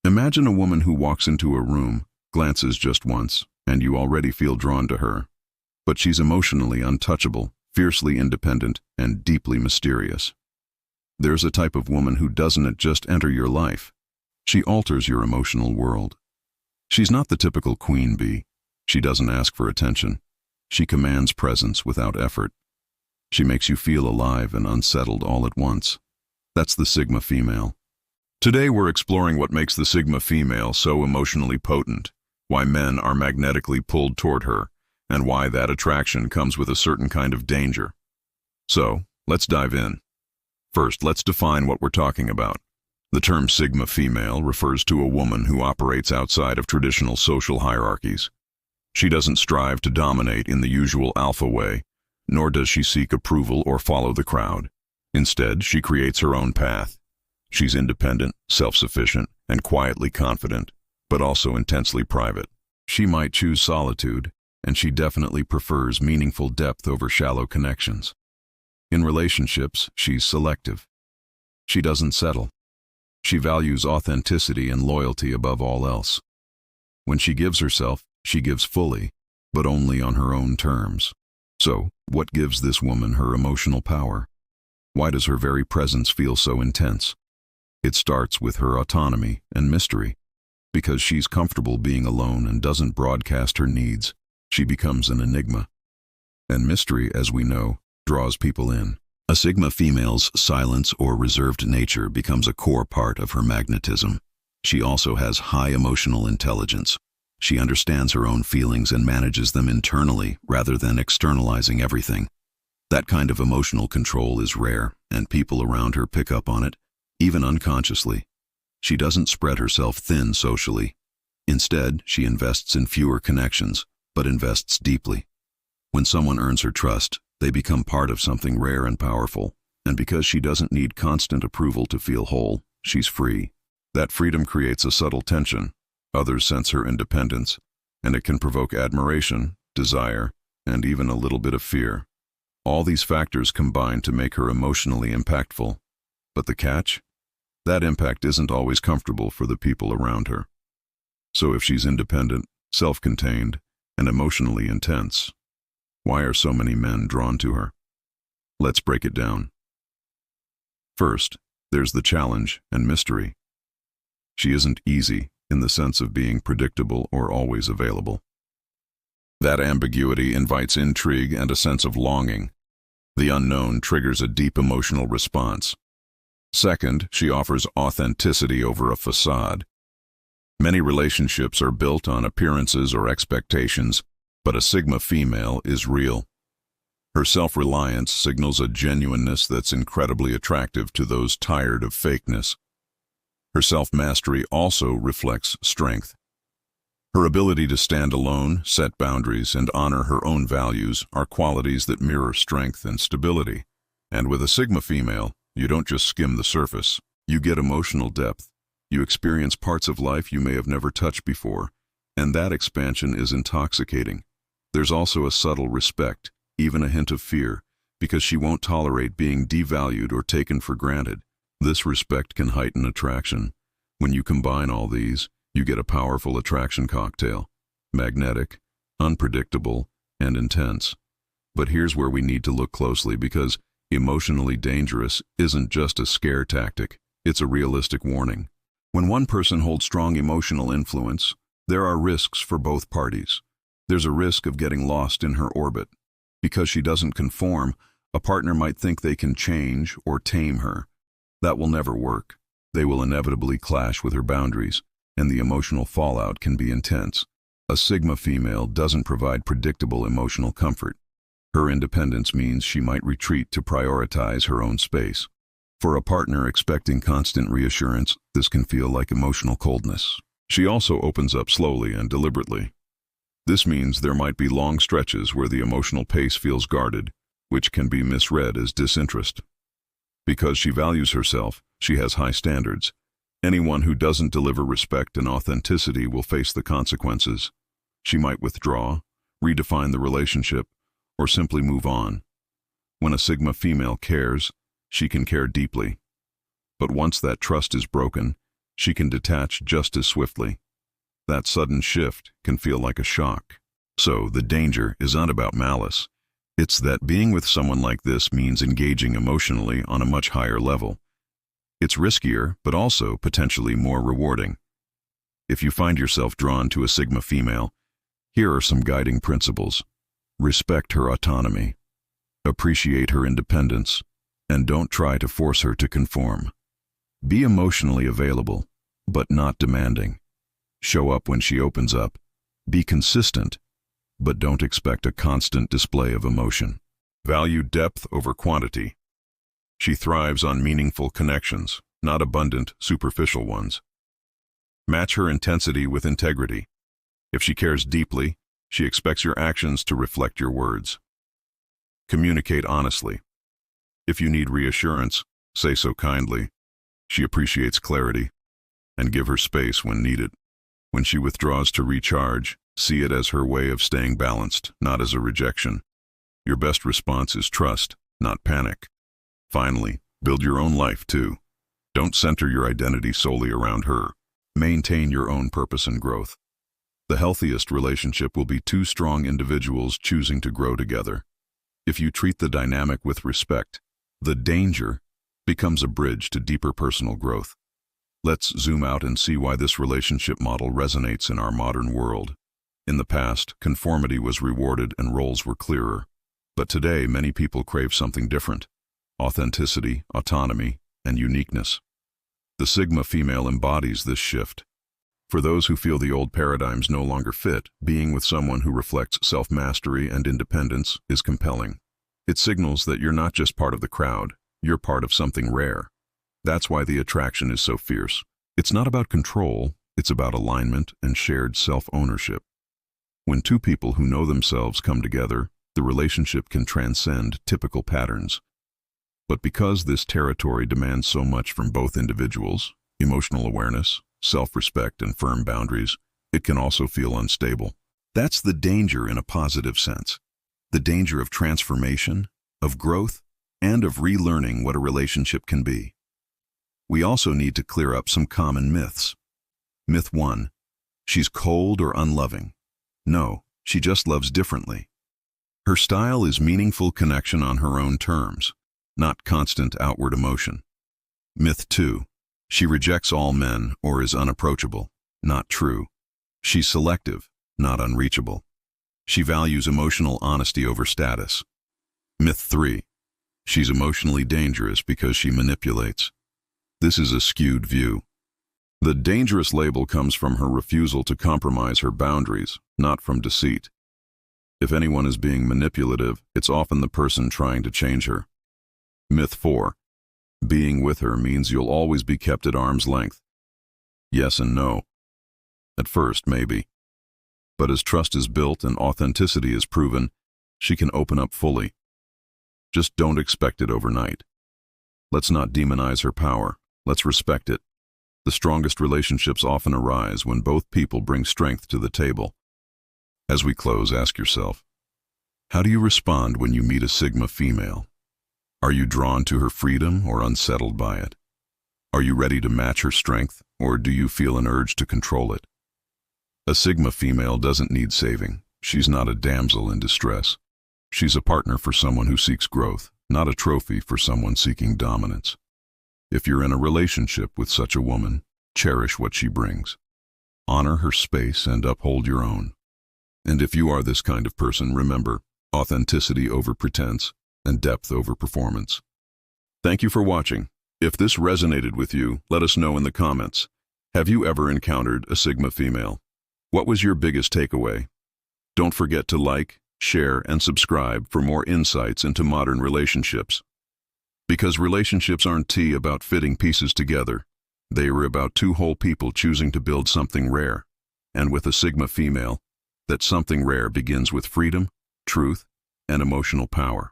Imagine a woman who walks into a room, glances just once, and you already feel drawn to her. But she's emotionally untouchable, fiercely independent, and deeply mysterious. There's a type of woman who doesn't just enter your life. She alters your emotional world. She's not the typical queen bee. She doesn't ask for attention. She commands presence without effort. She makes you feel alive and unsettled all at once. That's the Sigma female. Today we're exploring what makes the Sigma female so emotionally potent, why men are magnetically pulled toward her, and why that attraction comes with a certain kind of danger. So, let's dive in. First, let's define what we're talking about. The term Sigma female refers to a woman who operates outside of traditional social hierarchies. She doesn't strive to dominate in the usual alpha way, nor does she seek approval or follow the crowd. Instead, she creates her own path. She's independent, self-sufficient, and quietly confident, but also intensely private. She might choose solitude, and she definitely prefers meaningful depth over shallow connections. In relationships, she's selective. She doesn't settle. She values authenticity and loyalty above all else. When she gives herself, she gives fully, but only on her own terms. So, what gives this woman her emotional power? Why does her very presence feel so intense? It starts with her autonomy and mystery. Because she's comfortable being alone and doesn't broadcast her needs, she becomes an enigma. And mystery, as we know, draws people in. A Sigma female's silence or reserved nature becomes a core part of her magnetism. She also has high emotional intelligence. She understands her own feelings and manages them internally rather than externalizing everything. That kind of emotional control is rare, and people around her pick up on it, even unconsciously. She doesn't spread herself thin socially. Instead, she invests in fewer connections, but invests deeply. When someone earns her trust, they become part of something rare and powerful, and because she doesn't need constant approval to feel whole, she's free. That freedom creates a subtle tension. Others sense her independence, and it can provoke admiration, desire, and even a little bit of fear. All these factors combine to make her emotionally impactful. But the catch? That impact isn't always comfortable for the people around her. So if she's independent, self-contained, and emotionally intense, why are so many men drawn to her? Let's break it down. First, there's the challenge and mystery. She isn't easy in the sense of being predictable or always available. That ambiguity invites intrigue and a sense of longing. The unknown triggers a deep emotional response. Second, she offers authenticity over a facade. Many relationships are built on appearances or expectations, but a Sigma female is real. Her self-reliance signals a genuineness that's incredibly attractive to those tired of fakeness. Her self-mastery also reflects strength. Her ability to stand alone, set boundaries, and honor her own values are qualities that mirror strength and stability. And with a Sigma female, you don't just skim the surface. You get emotional depth. You experience parts of life you may have never touched before, and that expansion is intoxicating. There's also a subtle respect, even a hint of fear, because she won't tolerate being devalued or taken for granted. This respect can heighten attraction. When you combine all these, you get a powerful attraction cocktail: magnetic, unpredictable, and intense. But here's where we need to look closely, because emotionally dangerous isn't just a scare tactic, it's a realistic warning. When one person holds strong emotional influence, there are risks for both parties. There's a risk of getting lost in her orbit. Because she doesn't conform, a partner might think they can change or tame her. That will never work. They will inevitably clash with her boundaries, and the emotional fallout can be intense. A Sigma female doesn't provide predictable emotional comfort. Her independence means she might retreat to prioritize her own space. For a partner expecting constant reassurance, this can feel like emotional coldness. She also opens up slowly and deliberately. This means there might be long stretches where the emotional pace feels guarded, which can be misread as disinterest. Because she values herself, she has high standards. Anyone who doesn't deliver respect and authenticity will face the consequences. She might withdraw, redefine the relationship, or simply move on. When a Sigma female cares, she can care deeply. But once that trust is broken, she can detach just as swiftly. That sudden shift can feel like a shock. So the danger is not about malice. It's that being with someone like this means engaging emotionally on a much higher level. It's riskier, but also potentially more rewarding. If you find yourself drawn to a Sigma female, here are some guiding principles. Respect her autonomy. Appreciate her independence, and don't try to force her to conform. Be emotionally available, but not demanding. Show up when she opens up. Be consistent, but don't expect a constant display of emotion. Value depth over quantity. She thrives on meaningful connections, not abundant, superficial ones. Match her intensity with integrity. If she cares deeply, she expects your actions to reflect your words. Communicate honestly. If you need reassurance, say so kindly. She appreciates clarity, and give her space when needed. When she withdraws to recharge, see it as her way of staying balanced, not as a rejection. Your best response is trust, not panic. Finally, build your own life too. Don't center your identity solely around her. Maintain your own purpose and growth. The healthiest relationship will be two strong individuals choosing to grow together. If you treat the dynamic with respect, the danger becomes a bridge to deeper personal growth. Let's zoom out and see why this relationship model resonates in our modern world. In the past, conformity was rewarded and roles were clearer. But today, many people crave something different: authenticity, autonomy, and uniqueness. The Sigma female embodies this shift. For those who feel the old paradigms no longer fit, being with someone who reflects self-mastery and independence is compelling. It signals that you're not just part of the crowd, you're part of something rare. That's why the attraction is so fierce. It's not about control, it's about alignment and shared self-ownership. When two people who know themselves come together, the relationship can transcend typical patterns. But because this territory demands so much from both individuals, emotional awareness, self-respect, and firm boundaries, it can also feel unstable. That's the danger in a positive sense. The danger of transformation, of growth, and of relearning what a relationship can be. We also need to clear up some common myths. Myth 1. She's cold or unloving. No, she just loves differently. Her style is meaningful connection on her own terms, not constant outward emotion. Myth 2. She rejects all men or is unapproachable. Not true. She's selective, not unreachable. She values emotional honesty over status. Myth 3. She's emotionally dangerous because she manipulates. This is a skewed view. The dangerous label comes from her refusal to compromise her boundaries, not from deceit. If anyone is being manipulative, it's often the person trying to change her. Myth 4. Being with her means you'll always be kept at arm's length. Yes and no. At first, maybe. But as trust is built and authenticity is proven, she can open up fully. Just don't expect it overnight. Let's not demonize her power. Let's respect it. The strongest relationships often arise when both people bring strength to the table. As we close, ask yourself, how do you respond when you meet a Sigma female? Are you drawn to her freedom or unsettled by it? Are you ready to match her strength, or do you feel an urge to control it? A Sigma female doesn't need saving. She's not a damsel in distress. She's a partner for someone who seeks growth, not a trophy for someone seeking dominance. If you're in a relationship with such a woman, cherish what she brings. Honor her space and uphold your own. And if you are this kind of person, remember, authenticity over pretense and depth over performance. Thank you for watching. If this resonated with you, let us know in the comments. Have you ever encountered a Sigma female? What was your biggest takeaway? Don't forget to like, share, and subscribe for more insights into modern relationships. Because relationships aren't about fitting pieces together. They are about two whole people choosing to build something rare. And with a Sigma female, that something rare begins with freedom, truth, and emotional power.